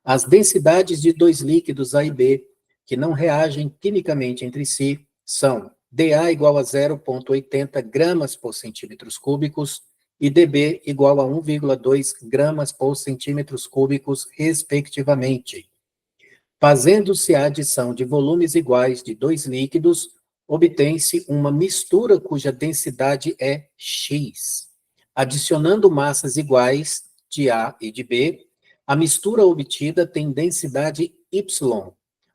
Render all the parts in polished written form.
As densidades de dois líquidos A e B, que não reagem quimicamente entre si, são dA igual a 0,80 gramas por centímetros cúbicos e dB igual a 1,2 gramas por centímetros cúbicos, respectivamente. Fazendo-se a adição de volumes iguais de dois líquidos, obtém-se uma mistura cuja densidade é X. Adicionando massas iguais de A e de B, a mistura obtida tem densidade Y.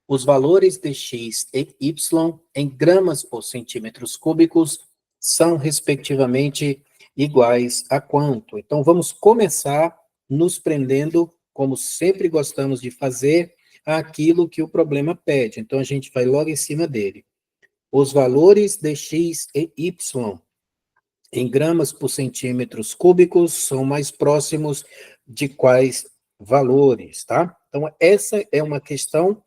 Os valores de X e Y em gramas por centímetros cúbicos são, respectivamente, iguais a quanto? Então, vamos começar nos prendendo, como sempre gostamos de fazer, aquilo que o problema pede. Então, a gente vai logo em cima dele. Os valores de X e Y em gramas por centímetros cúbicos são mais próximos de quais valores, tá? Então, essa é uma questão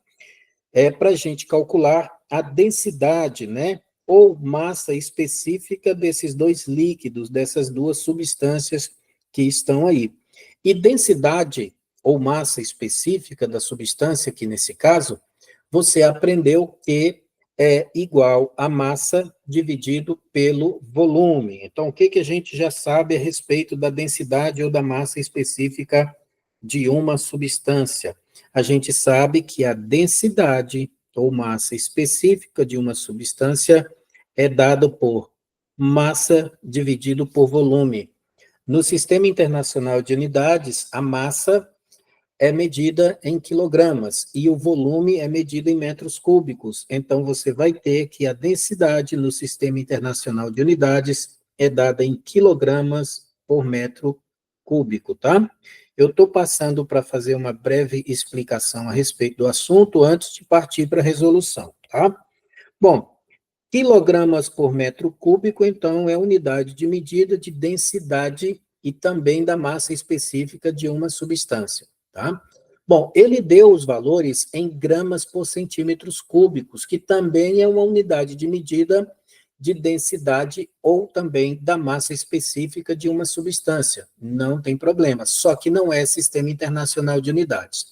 para a gente calcular a densidade, né? Ou massa específica desses dois líquidos, dessas duas substâncias que estão aí. E densidade ou massa específica da substância, que nesse caso, você aprendeu que é igual a massa dividido pelo volume. Então, o que, que a gente já sabe a respeito da densidade ou da massa específica de uma substância? A gente sabe que a densidade ou massa específica de uma substância é dado por massa dividido por volume. No Sistema Internacional de Unidades, a massa é medida em quilogramas e o volume é medido em metros cúbicos. Então, você vai ter que a densidade no Sistema Internacional de Unidades é dada em quilogramas por metro cúbico, tá? Eu estou passando para fazer uma breve explicação a respeito do assunto antes de partir para a resolução, tá? Bom, quilogramas por metro cúbico, então, é a unidade de medida de densidade e também da massa específica de uma substância, tá? Bom, ele deu os valores em gramas por centímetros cúbicos, que também é uma unidade de medida de densidade ou também da massa específica de uma substância. Não tem problema, só que não é Sistema Internacional de Unidades.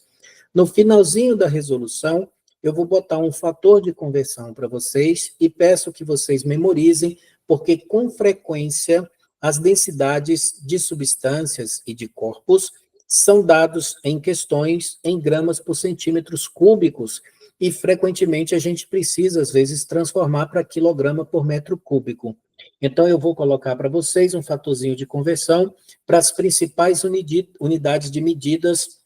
No finalzinho da resolução, eu vou botar um fator de conversão para vocês e peço que vocês memorizem, porque com frequência as densidades de substâncias e de corpos são dados em questões em gramas por centímetros cúbicos e frequentemente a gente precisa, às vezes, transformar para quilograma por metro cúbico. Então, eu vou colocar para vocês um fatorzinho de conversão para as principais unidades de medidas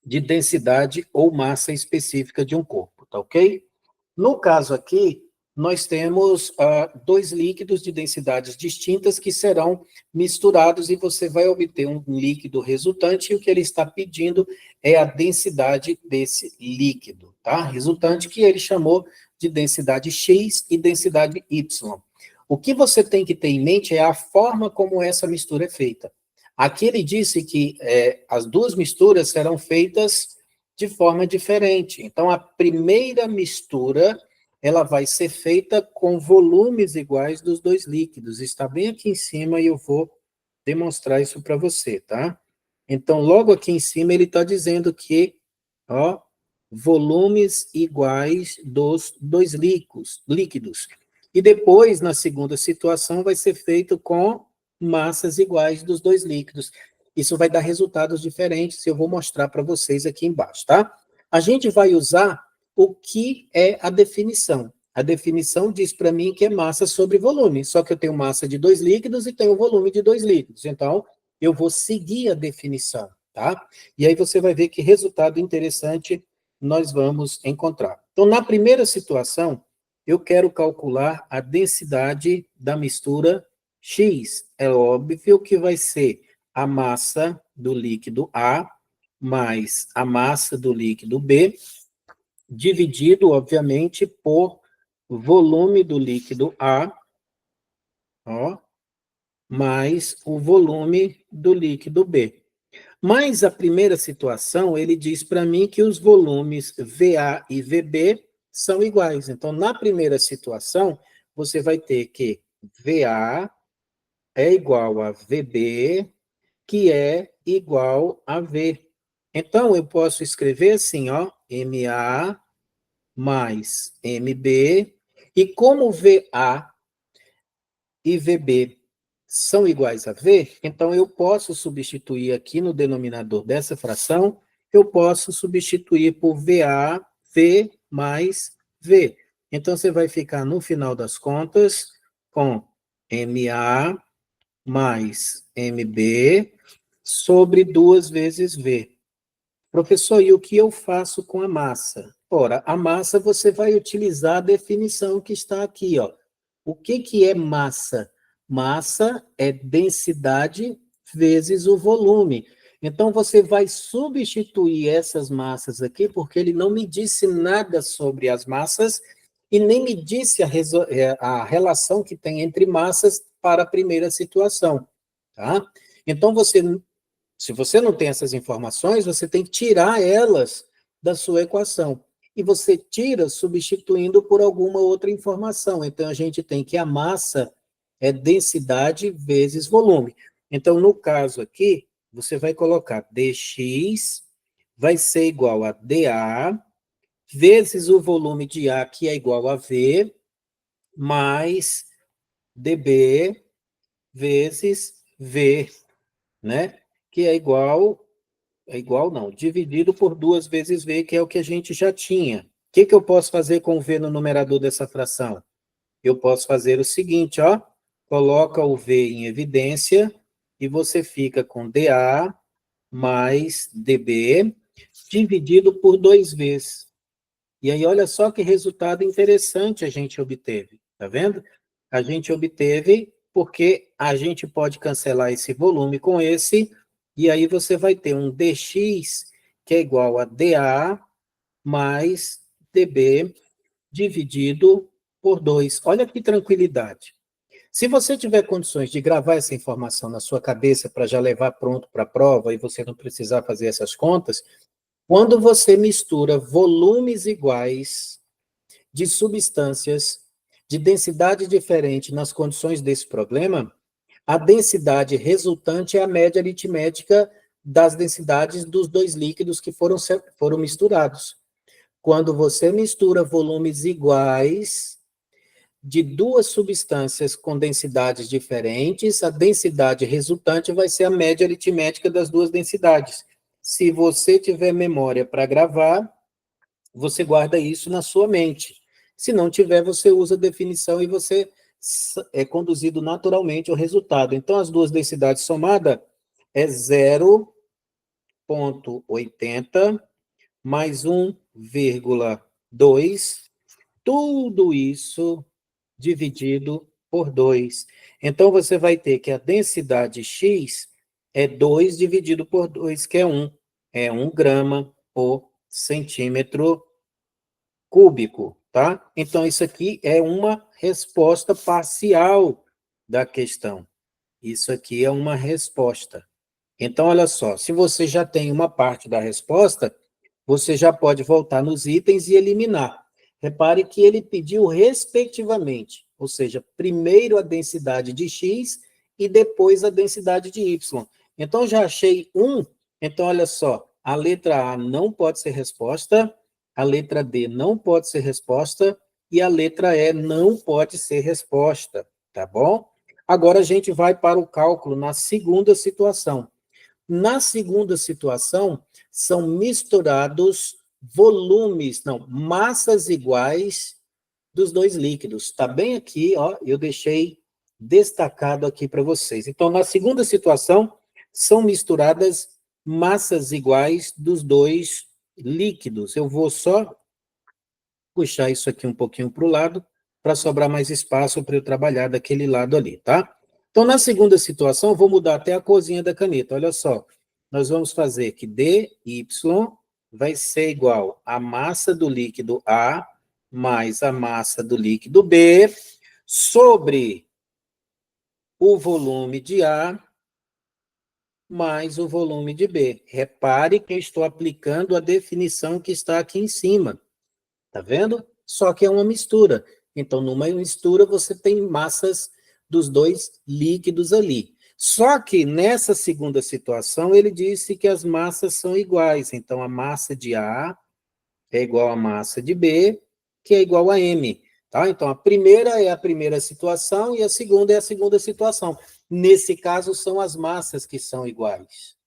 de densidade ou massa específica de um corpo, tá ok? No caso aqui, nós temos dois líquidos de densidades distintas que serão misturados e você vai obter um líquido resultante e o que ele está pedindo é a densidade desse líquido, tá? Resultante que ele chamou de densidade X e densidade Y. O que você tem que ter em mente é a forma como essa mistura é feita. Aqui ele disse que as duas misturas serão feitas de forma diferente. Então, a primeira mistura ela vai ser feita com volumes iguais dos dois líquidos. Está bem aqui em cima e eu vou demonstrar isso para você, tá? Então, logo aqui em cima, ele está dizendo que, ó, volumes iguais dos dois líquidos. E depois, na segunda situação, vai ser feito com massas iguais dos dois líquidos. Isso vai dar resultados diferentes, eu vou mostrar para vocês aqui embaixo, tá? A gente vai usar o que é a definição. A definição diz para mim que é massa sobre volume, só que eu tenho massa de dois líquidos e tenho volume de dois líquidos. Então, eu vou seguir a definição, tá? E aí você vai ver que resultado interessante nós vamos encontrar. Então, na primeira situação, eu quero calcular a densidade da mistura X. É óbvio que vai ser a massa do líquido A mais a massa do líquido B, dividido, obviamente, por volume do líquido A, ó, mais o volume do líquido B. Mas a primeira situação, ele diz para mim que os volumes VA e VB são iguais. Então, na primeira situação, você vai ter que VA é igual a VB, que é igual a V. Então, eu posso escrever assim, ó, MA mais MB, e como VA e VB são iguais a V, então eu posso substituir aqui no denominador dessa fração, eu posso substituir por VA, V mais V. Então, você vai ficar, no final das contas, com MA mais MB sobre 2 vezes V. Professor, e o que eu faço com a massa? Ora, a massa você vai utilizar a definição que está aqui, ó. O que é massa? Massa é densidade vezes o volume. Então, você vai substituir essas massas aqui, porque ele não me disse nada sobre as massas e nem me disse a relação que tem entre massas para a primeira situação, tá? Então, se você não tem essas informações, você tem que tirar elas da sua equação. E você tira substituindo por alguma outra informação. Então, a gente tem que a massa é densidade vezes volume. Então, no caso aqui, você vai colocar dx vai ser igual a dA vezes o volume de A, que é igual a V, mais dB vezes V, né? Que é igual não, dividido por 2 vezes V, que é o que a gente já tinha. O que eu posso fazer com o V no numerador dessa fração? Eu posso fazer o seguinte, ó, coloca o V em evidência e você fica com dA mais dB dividido por 2 vezes. E aí, olha só que resultado interessante a gente obteve, tá vendo? A gente obteve porque a gente pode cancelar esse volume com esse, e aí você vai ter um dx, que é igual a dA mais dB dividido por 2. Olha que tranquilidade. Se você tiver condições de gravar essa informação na sua cabeça para já levar pronto para a prova e você não precisar fazer essas contas, quando você mistura volumes iguais de substâncias de densidade diferente nas condições desse problema, a densidade resultante é a média aritmética das densidades dos dois líquidos que foram misturados. Quando você mistura volumes iguais de duas substâncias com densidades diferentes, a densidade resultante vai ser a média aritmética das duas densidades. Se você tiver memória para gravar, você guarda isso na sua mente. Se não tiver, você usa a definição e você é conduzido naturalmente ao resultado. Então, as duas densidades somadas é 0,80 mais 1,2, tudo isso dividido por 2. Então, você vai ter que a densidade X é 2 dividido por 2, que é 1. É 1 grama por centímetro cúbico, tá? Então, isso aqui é uma resposta parcial da questão. Isso aqui é uma resposta. Então, olha só, se você já tem uma parte da resposta, você já pode voltar nos itens e eliminar. Repare que ele pediu respectivamente, ou seja, primeiro a densidade de X e depois a densidade de Y. Então, já achei um. Então, olha só, a letra A não pode ser resposta, a letra D não pode ser resposta e a letra E não pode ser resposta, tá bom? Agora a gente vai para o cálculo na segunda situação. Na segunda situação, são misturados volumes, não, massas iguais dos dois líquidos. Está bem aqui, ó, eu deixei destacado aqui para vocês. Então, na segunda situação, são misturadas massas iguais dos dois líquidos. Eu vou só puxar isso aqui um pouquinho para o lado, para sobrar mais espaço para eu trabalhar daquele lado ali, tá? Então, na segunda situação, vou mudar até a corzinha da caneta. Olha só, nós vamos fazer que dy vai ser igual à massa do líquido A mais a massa do líquido B sobre o volume de A mais o volume de B. Repare que eu estou aplicando a definição que está aqui em cima. Tá vendo? Só que é uma mistura. Então, numa mistura, você tem massas dos dois líquidos ali. Só que nessa segunda situação, ele disse que as massas são iguais. Então, a massa de A é igual à massa de B, que é igual a M. Tá? Então, a primeira é a primeira situação e a segunda é a segunda situação. Nesse caso, são as massas que são iguais.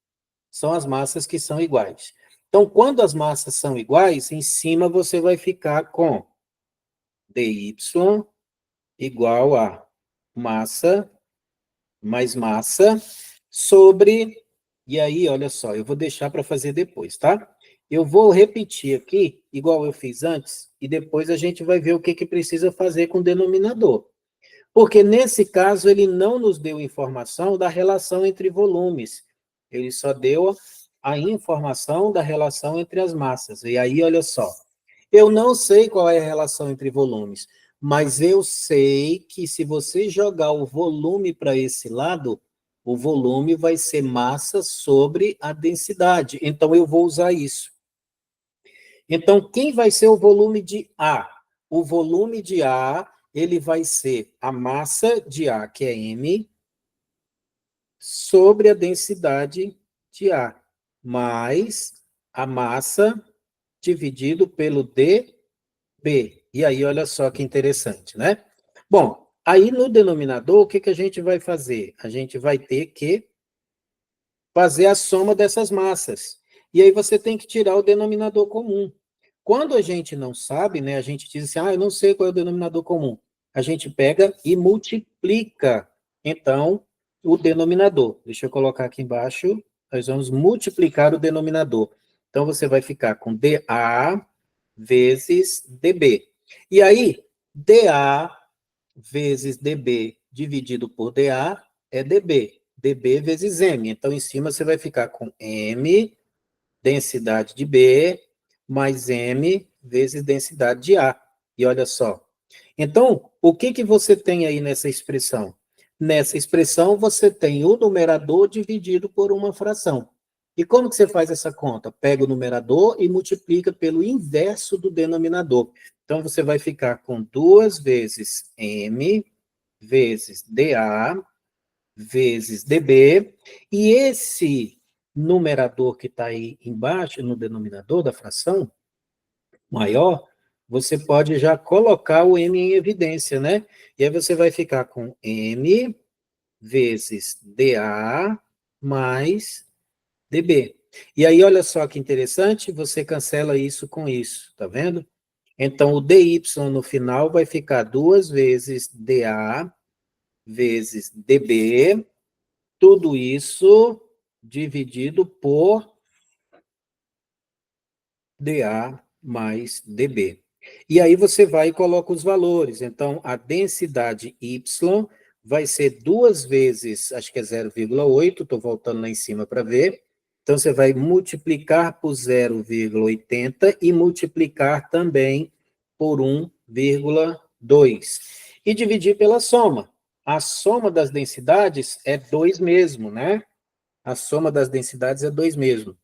São as massas que são iguais. Então, quando as massas são iguais, em cima você vai ficar com dy igual a massa mais massa sobre... E aí, olha só, eu vou deixar para fazer depois, tá? Eu vou repetir aqui, igual eu fiz antes, e depois a gente vai ver o que precisa fazer com o denominador. Porque, nesse caso, ele não nos deu informação da relação entre volumes. Ele só deu a informação da relação entre as massas. E aí, olha só, eu não sei qual é a relação entre volumes, mas eu sei que se você jogar o volume para esse lado, o volume vai ser massa sobre a densidade. Então, eu vou usar isso. Então, quem vai ser o volume de A? O volume de A, ele vai ser a massa de A, que é M, sobre a densidade de A, mais a massa dividido pelo dB. E aí, olha só que interessante, né? Bom, aí no denominador, o que a gente vai fazer? A gente vai ter que fazer a soma dessas massas. E aí você tem que tirar o denominador comum. Quando a gente não sabe, né, a gente diz assim, eu não sei qual é o denominador comum. A gente pega e multiplica, então, o denominador. Deixa eu colocar aqui embaixo, nós vamos multiplicar o denominador. Então, você vai ficar com dA vezes dB. E aí, dA vezes dB dividido por dA é dB. dB vezes M. Então, em cima você vai ficar com M, densidade de B, mais M vezes densidade de A. E olha só. Então, o que você tem aí nessa expressão? Nessa expressão, você tem o numerador dividido por uma fração. E como que você faz essa conta? Pega o numerador e multiplica pelo inverso do denominador. Então, você vai ficar com 2 vezes M vezes dA vezes dB, e esse numerador que está aí embaixo, no denominador da fração maior, você pode já colocar o M em evidência, né? E aí você vai ficar com M vezes dA mais dB. E aí, olha só que interessante, você cancela isso com isso, tá vendo? Então, o dy no final vai ficar 2 vezes dA vezes dB, tudo isso dividido por dA mais dB. E aí você vai e coloca os valores. Então, a densidade Y vai ser 2 vezes, acho que é 0,8, estou voltando lá em cima para ver. Então, você vai multiplicar por 0,80 e multiplicar também por 1,2. E dividir pela soma. A soma das densidades é 2 mesmo, né? A soma das densidades é 2 mesmo.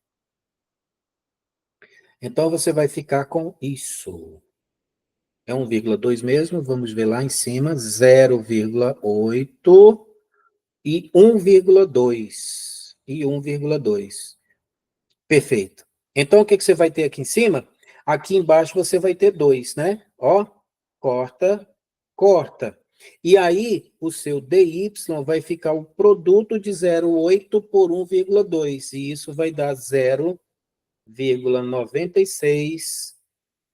Então, você vai ficar com isso. É 1,2 mesmo, vamos ver lá em cima, 0,8 e 1,2. E 1,2. Perfeito. Então, o que você vai ter aqui em cima? Aqui embaixo você vai ter 2, né? Ó, corta, corta. E aí, o seu dy vai ficar o produto de 0,8 por 1,2. E isso vai dar 0,96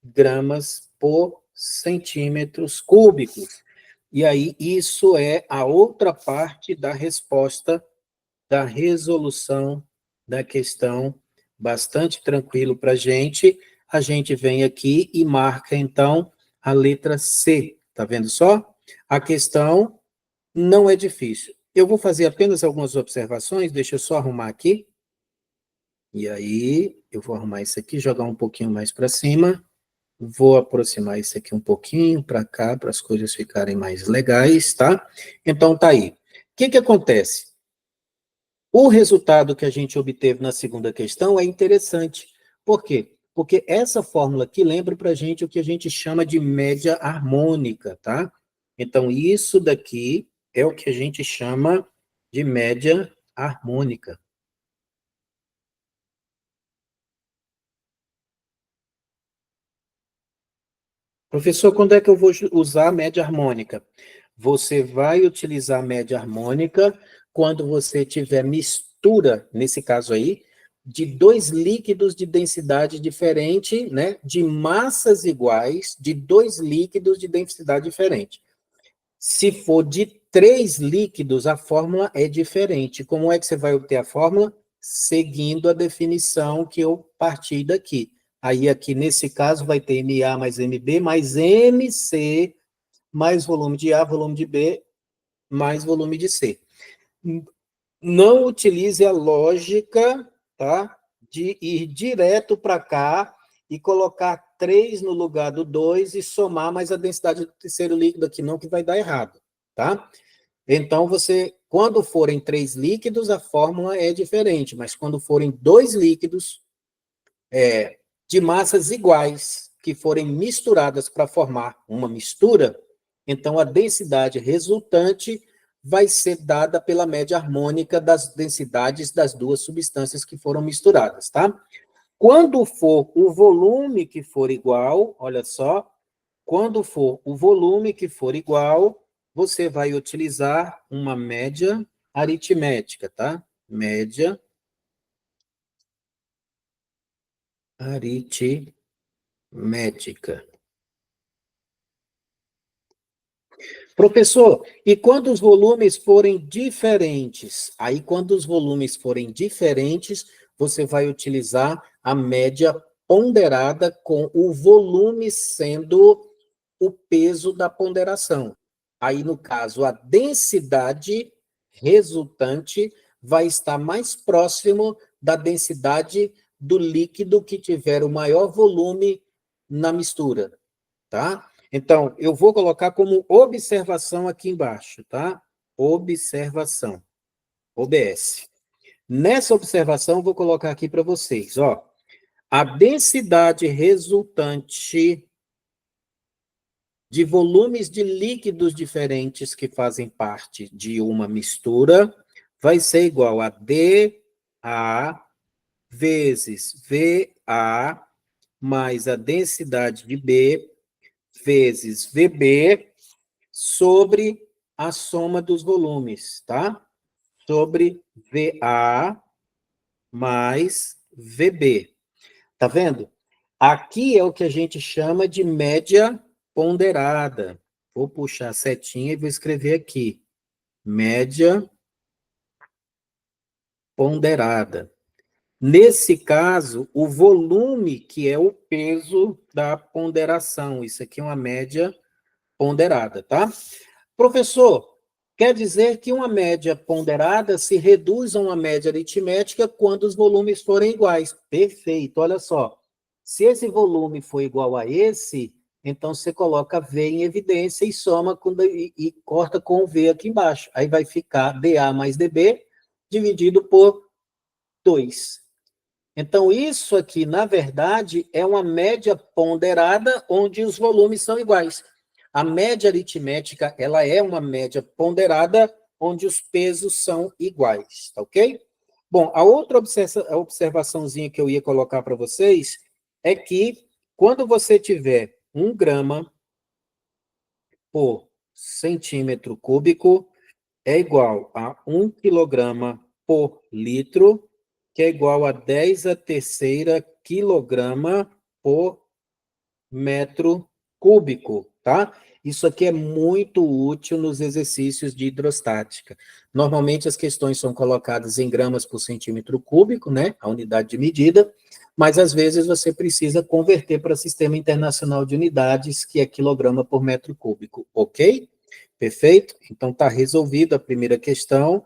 gramas por centímetros cúbicos. E aí, isso é a outra parte da resposta da resolução da questão, bastante tranquilo para a gente. A gente vem aqui e marca, então, a letra C. Tá vendo só? A questão não é difícil. Eu vou fazer apenas algumas observações, deixa eu só arrumar aqui. E aí, eu vou arrumar isso aqui, jogar um pouquinho mais para cima. Vou aproximar isso aqui um pouquinho para cá, para as coisas ficarem mais legais, tá? Então, tá aí. O que acontece? O resultado que a gente obteve na segunda questão é interessante. Por quê? Porque essa fórmula aqui lembra para a gente o que a gente chama de média harmônica, tá? Então, isso daqui é o que a gente chama de média harmônica. Professor, quando é que eu vou usar a média harmônica? Você vai utilizar a média harmônica quando você tiver mistura, nesse caso aí, de dois líquidos de densidade diferente, né? De massas iguais, de dois líquidos de densidade diferente. Se for de três líquidos, a fórmula é diferente. Como é que você vai obter a fórmula? Seguindo a definição que eu parti daqui. Aí, aqui, nesse caso, vai ter MA mais MB mais MC, mais volume de A, volume de B, mais volume de C. Não utilize a lógica, tá, de ir direto para cá e colocar 3 no lugar do 2 e somar mais a densidade do terceiro líquido aqui, não, que vai dar errado, tá? Então, você, quando forem 3 líquidos, a fórmula é diferente, mas quando forem 2 líquidos de massas iguais, que forem misturadas para formar uma mistura, então a densidade resultante vai ser dada pela média harmônica das densidades das duas substâncias que foram misturadas, tá? Quando for o volume que for igual, olha só, quando for o volume que for igual, você vai utilizar uma média aritmética, tá? Média aritmética. Professor, e quando os volumes forem diferentes? Aí, quando os volumes forem diferentes, você vai utilizar a média ponderada com o volume sendo o peso da ponderação. Aí, no caso, a densidade resultante vai estar mais próximo da densidade do líquido que tiver o maior volume na mistura, tá? Então, eu vou colocar como observação aqui embaixo, tá? Observação, OBS. Nessa observação, vou colocar aqui para vocês, ó. A densidade resultante de volumes de líquidos diferentes que fazem parte de uma mistura vai ser igual a dA vezes VA mais a densidade de B vezes VB sobre a soma dos volumes, tá? Sobre VA mais VB. Tá vendo? Aqui é o que a gente chama de média ponderada. Vou puxar a setinha e vou escrever aqui. Média ponderada. Nesse caso, o volume, que é o peso da ponderação. Isso aqui é uma média ponderada, tá? Professor, quer dizer que uma média ponderada se reduz a uma média aritmética quando os volumes forem iguais. Perfeito, olha só. Se esse volume for igual a esse, então você coloca V em evidência e soma e corta com o V aqui embaixo. Aí vai ficar dA mais dB dividido por 2. Então, isso aqui, na verdade, é uma média ponderada onde os volumes são iguais. A média aritmética, ela é uma média ponderada onde os pesos são iguais, tá ok? Bom, a outra observaçãozinha que eu ia colocar para vocês é que quando você tiver 1 grama por centímetro cúbico, é igual a 1 quilograma por litro, que é igual a 10 a terceira quilograma por metro cúbico, tá? Isso aqui é muito útil nos exercícios de hidrostática. Normalmente as questões são colocadas em gramas por centímetro cúbico, né? A unidade de medida, mas às vezes você precisa converter para o Sistema Internacional de Unidades, que é quilograma por metro cúbico, ok? Perfeito? Então está resolvida a primeira questão.